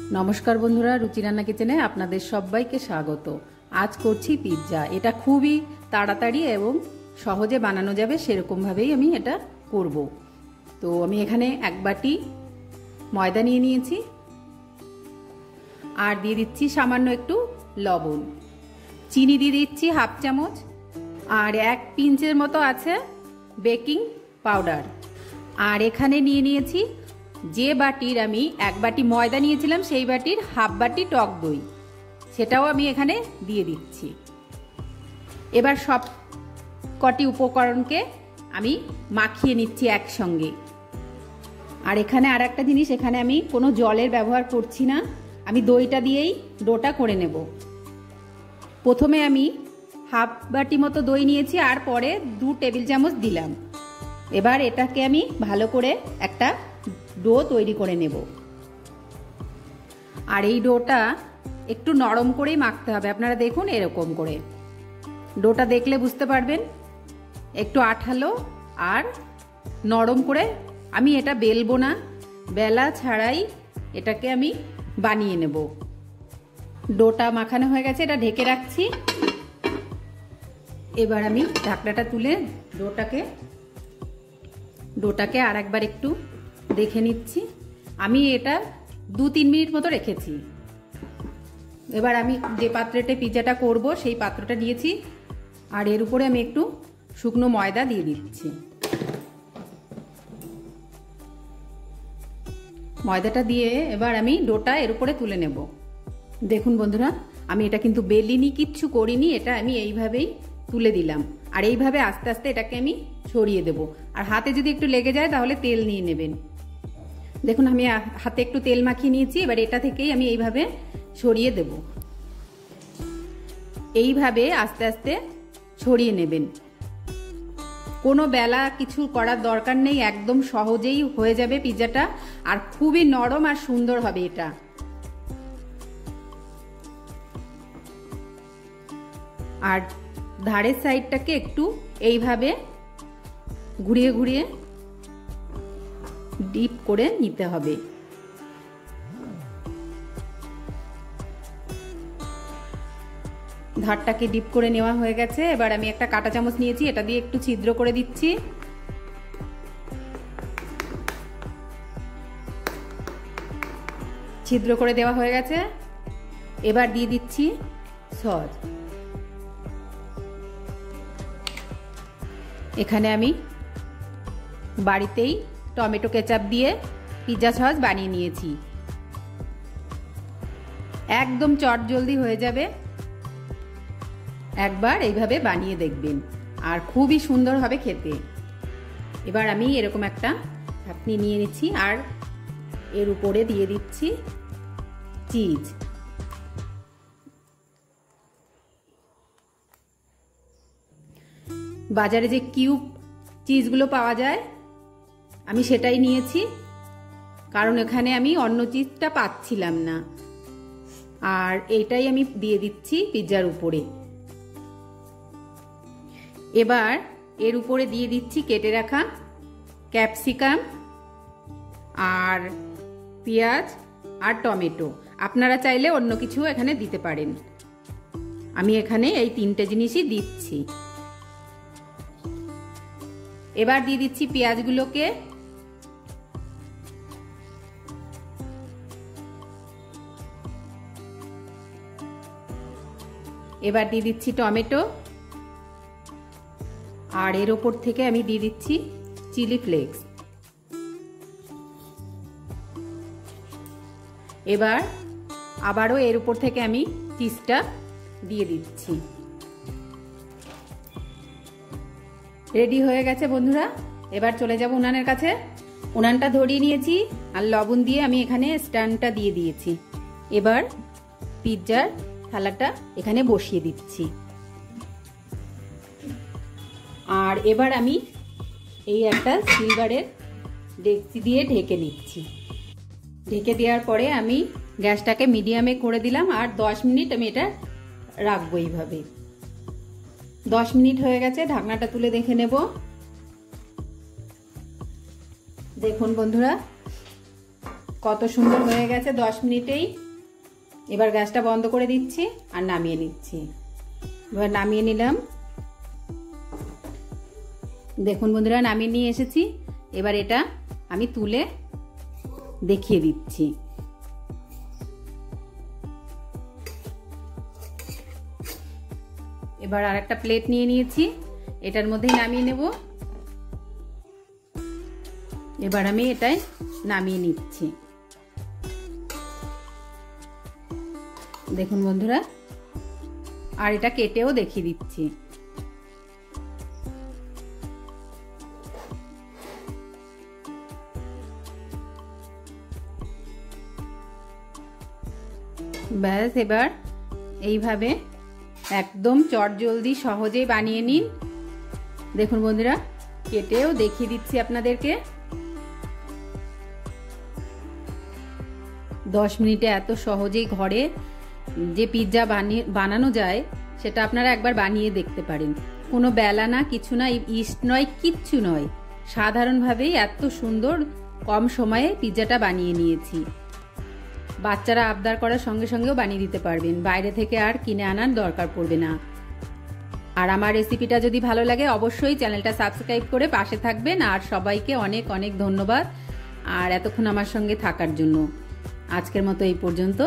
नमस्कार बंधुरा रुचि रान्ना किचेने आपनादेर सबाइके स्वागत। आज करछि पिज्जा। एटा खूबई ताड़ाताड़ी एवं सहजे बानानो जाबे सेरकम भावेई आमी एटा करब। तो आमी एखाने एक बाटी मयदा निये नियेछि आर दिये दिচ্ছি सामान्य एकटू लवण, चीनी दिये दिচ্ছি हाफ चामच और एक पिंचेर मतो आछे बेकिंग पाउडार। और एखाने निये नियेछि जे बाटिर आमी एक बाटी मयदा नियेछिलाम सेई बाटिर हाफ बाटी टक दई, सेटाओ आमी एखाने दिये दिচ্ছি। एबार सब कटी उपकरणके आमी माखिये निচ্ছি एकसंगे। और एखाने आरेकटा जिनिस, एखाने आमी कोनो जलेर व्यवहार करछि ना, आमी दईटा दिएई डोटा करे नेब। प्रथमे आमी हाफ बाटी मतो दई नियेछि और परे 2 टेबिल चामच दिलाम। एबार एटाके आमी भालो करे एकटा डो तैरी करे नेब। और ये डोटा एकटू नरम करेई माखते हबे। आपनारा देखुन एरकम करे डोटा देखले बुझते पारबेन एकटू आठालो और नरम करे। आमी एटा बेलबो ना, बेला छाड़ाई एटाके आमी बानिये नेब। डोटा माखानो हये गेछे, एटा ढेके राखछि। एबार आमी ढाकनाटा तुले डोटाके आरेकबार एकटू देखे निচ্ছি। আমি এটা 2-3 মিনিট মতো রেখেছি। এবার আমি যে পাত্রেতে পিজ্জাটা করব সেই পাত্রটা নিয়েছি আর এর উপরে আমি একটু শুকনো ময়দা দিয়ে দিচ্ছি। ময়দাটা দিয়ে এবার আমি ডোটা এর উপরে তুলে নেব। দেখুন বন্ধুরা, আমি এটা কিন্তু বেলিনি, কিচ্ছু করিনি, এটা আমি এইভাবেই তুলে দিলাম। আর এইভাবে আস্তে আস্তে এটাকে আমি ছড়িয়ে দেব। আর হাতে যদি একটু লেগে যায় তাহলে তেল নিয়ে নেবেন। দেখুন আমি হাতে একটু তেল মাখিয়ে নিয়েছি। এবার এটা থেকেই আমি এইভাবে ছড়িয়ে দেব। এইভাবে আস্তে আস্তে ছড়িয়ে নেবেন। কোনো বেলা কিছু করার দরকার নেই, একদম সহজেই হয়ে যাবে পিজ্জাটা। আর খুবই নরম আর সুন্দর হবে এটা। আর ধারের সাইডটাকে একটু এইভাবে ঘুরিয়ে ঘুরিয়ে ডিপ করে নিতে হবে। ধারটাকে ডিপ করে নেওয়া হয়ে গেছে। এবার আমি একটা কাঁটা চামচ নিয়েছি, এটা দিয়ে একটু ছিদ্র করে দিচ্ছি। ছিদ্র করে দেওয়া হয়ে গেছে। এবার দিয়ে দিচ্ছি সস। এখানে আমি বাড়িতেই টমেটো কেচাপ দিয়ে পিজ্জা সস বানিয়ে নিয়েছি। একদম চটজলদি হয়ে যাবে, একবার এইভাবে বানিয়ে দেখবেন আর খুবই সুন্দর হবে খেতে। এবার আমি এরকম একটা ঢাকনি নিয়ে নিচ্ছি আর এর উপরে দিয়ে দিচ্ছি চিজ। বাজারে যে কিউব চিজগুলো পাওয়া যায় আমি সেটাই নিয়েছি, কারণ এখানে আমি অন্য চিজটা পাচ্ছিলাম না। আর এইটাই আমি দিয়ে দিচ্ছি পিজ্জার উপরে। এবার এর উপরে দিয়ে দিচ্ছি কেটে রাখা ক্যাপসিকাম আর পেঁয়াজ আর টমেটো। আপনারা চাইলে অন্য কিছু এখানে দিতে পারেন। আমি এখানে এই 3টে জিনিসই দিচ্ছি। এবার দিয়ে দিচ্ছি পেঁয়াজগুলোকে। এবার দিয়ে দিচ্ছি টমেটো আর এর ওপর থেকে আমি দিয়ে দিচ্ছি চিলি ফ্লেক্স। এবার আবারও এর উপর থেকে আমি চিজটা দিয়ে দিচ্ছি। রেডি হয়ে গেছে বন্ধুরা। এবার চলে যাব উনানের কাছে। উনানটা ধরিয়ে নিয়েছি আর লবণ দিয়ে আমি এখানে স্ট্যান্ডটা দিয়ে দিয়েছি। এবার পিজ্জার থালাটা এখানে বসিয়ে দিচ্ছি। আর এবার আমি এই একটা সিলভারের ডেকচি দিয়ে ঢেকে নিচ্ছি। ঢেকে দেওয়ার পরে আমি গ্যাসটাকে মিডিয়ামে করে দিলাম আর 10 মিনিট আমি এটা রাখবো এইভাবে। 10 মিনিট হয়ে গেছে, ঢাকনাটা তুলে দেখে নেব। দেখুন বন্ধুরা কত সুন্দর হয়ে গেছে 10 মিনিটেই। এবার গ্যাসটা বন্ধ করে দিচ্ছি আর নামিয়ে নিচ্ছি। এবার নামিয়ে নিলাম। দেখুন বন্ধুরা, নামিয়ে নিয়ে এসেছি। এবার এটা আমি তুলে দেখিয়ে দিচ্ছি। এবার আর একটা প্লেট নিয়ে নিয়েছি, এটার মধ্যেই নামিয়ে নেব। এবার আমি এটাই নামিয়ে নিচ্ছি। দেখুন বন্ধুরা, আর এটা কেটেও দেখিয়ে দিচ্ছি। ব্যাস, এবার এইভাবে একদম চটজলদি সহজেই বানিয়ে নিন। দেখুন বন্ধুরা, কেটেও দেখিয়ে দিচ্ছি আপনাদেরকে। 10 মিনিটে এত সহজেই ঘরে যে পিৎজা বানানো যায় সেটা আপনারা একবার বানিয়ে দেখতে পারেন। কোনো বেলা না, কিছু না, ইস্ট নয়, কিচ্ছু নয়, সাধারণভাবেই এত সুন্দর কম সময়ে পিৎজাটা বানিয়ে নিয়েছি। বাচ্চারা আবদার করার সঙ্গে সঙ্গেও বানিয়ে দিতে পারবেন, বাইরে থেকে আর কিনে আনার দরকার পড়বে না। আর আমার রেসিপিটা যদি ভালো লাগে অবশ্যই চ্যানেলটা সাবস্ক্রাইব করে পাশে থাকবেন। আর সবাইকে অনেক অনেক ধন্যবাদ আর এতক্ষণ আমার সঙ্গে থাকার জন্য। আজকের মতো এই পর্যন্ত।